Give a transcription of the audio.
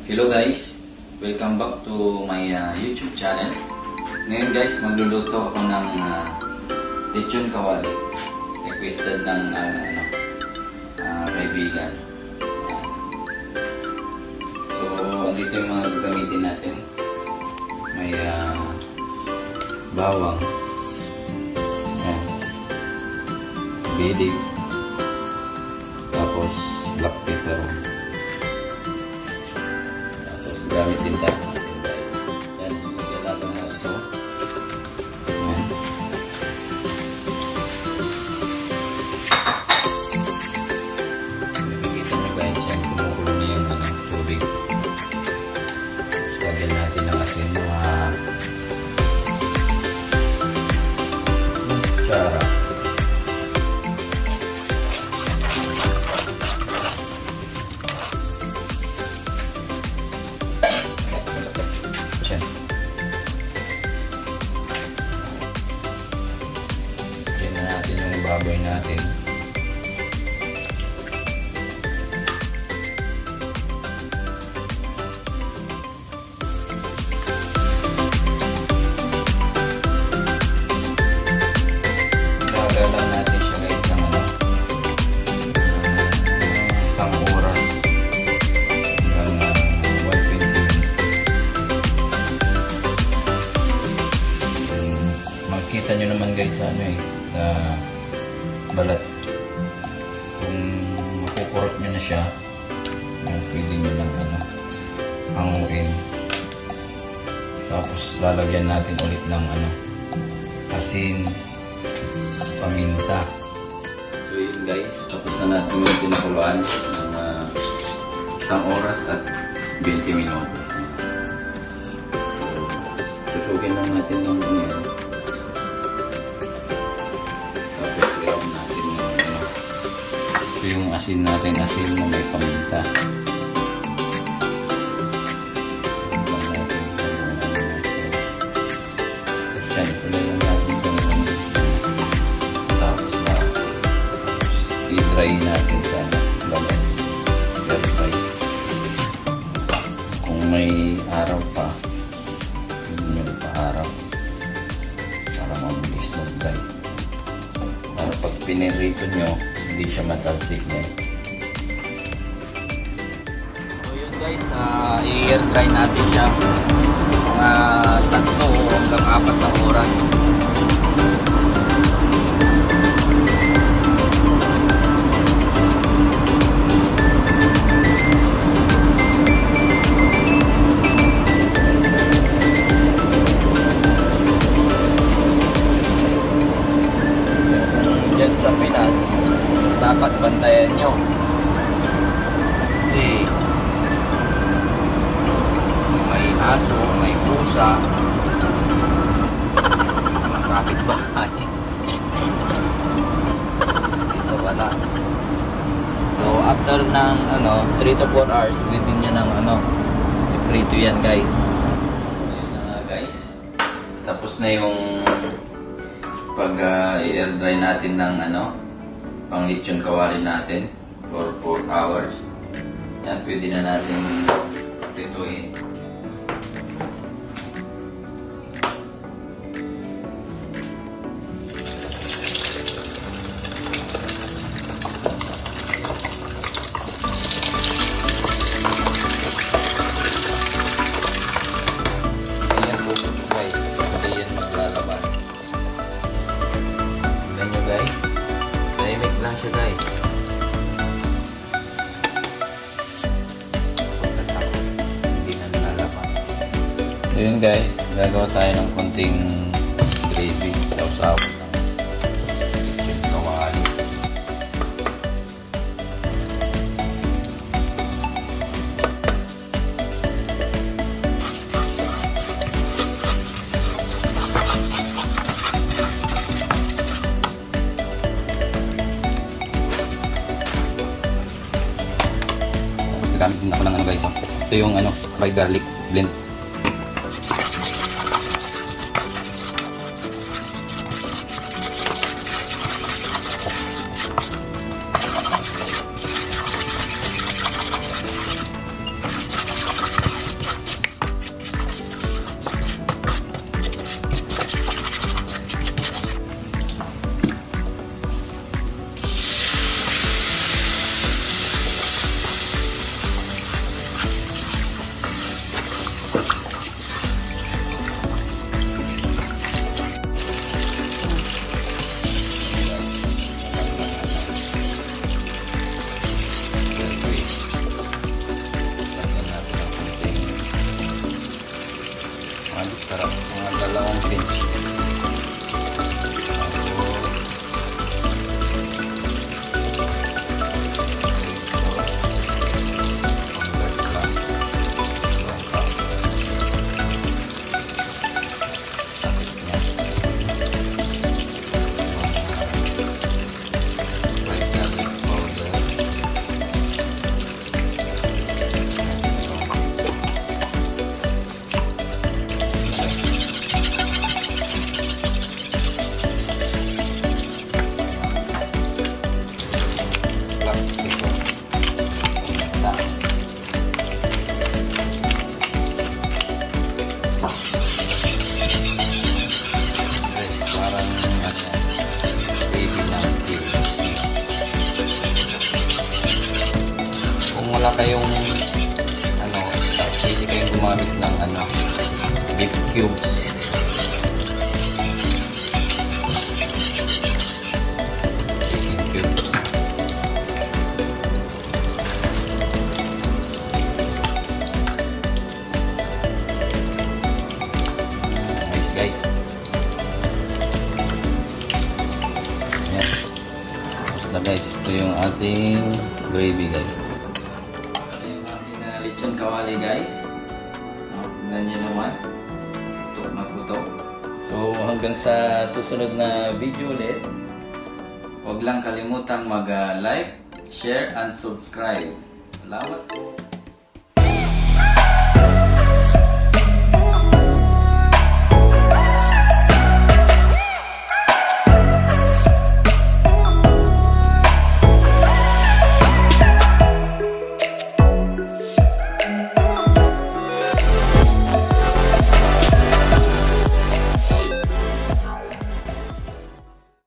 Hello guys, welcome back to my YouTube channel. Ngayon guys, magluluto ako ng lechon kawali. Requested ng kaibigan. So, andito yung mga gagamitin natin. May bawang, bilig, tapos black pepper. Gamit din tayo natin guys. Yan, maglalagay na ito. Yan. Nakikita nyo guys, yan, kumukulo na yung tubig. Tapos lagyan natin ng asin mga kutsara. Lagyan na natin yung baboy natin. Gagalang natin siya guys ng isang oras hanggang 120 minutes. Makikita nyo naman guys sa balat. Kung makukurot nyo na siya, pwede nyo lang hanguin. Tapos lalagyan natin ulit ng asin, paminta. So yun guys, tapos na natin yung pinakuluan ng isang oras at 20 minutos. So susugin lang natin yung yung asin natin, asin na may paminta. Yan, ituloy lang natin tapos i-dry natin sa labas. I-dry. Kung may araw pa, hindi nyo pa-araw para mabilis mag-dry. Para pag pinirito nyo, hindi siya matalsik na. So yun guys, i-air dry natin siya mga 3 hanggang 4 na oras. Diyan sa Pinas, dapat bantayan nyo kasi may aso, may pusa, mga kapitbahay. Dito wala. So after ng 3 to 4 hours, within nyo ng i-prito yan guys. Ayun na nga guys, tapos na yung pag i-air dry natin ng pang lechon kawali natin for 4 hours. Yan, pwede na natin prituhin. Ayan, bukod guys. Hindi yan maglalaban. Tignan nyo guys. Tahimik lang siya guys. Hindi na nalalaban. So yun guys, gagawa tayo ng konting gravy. Sausaw ng lechon kawali. Gamit din ako ng guys. Ito yung fried garlic blend. kayong pili kayong gumamit ng beef cubes. Chicken cubes. Nice guys. Ayan. Tapos na guys, ito yung ating gravy guys. Lechon kawali guys. Tignan nyo naman. Tutok na putok. So hanggang sa susunod na video ulit. Huwag lang kalimutang mag-like, share, and subscribe. Salamat po.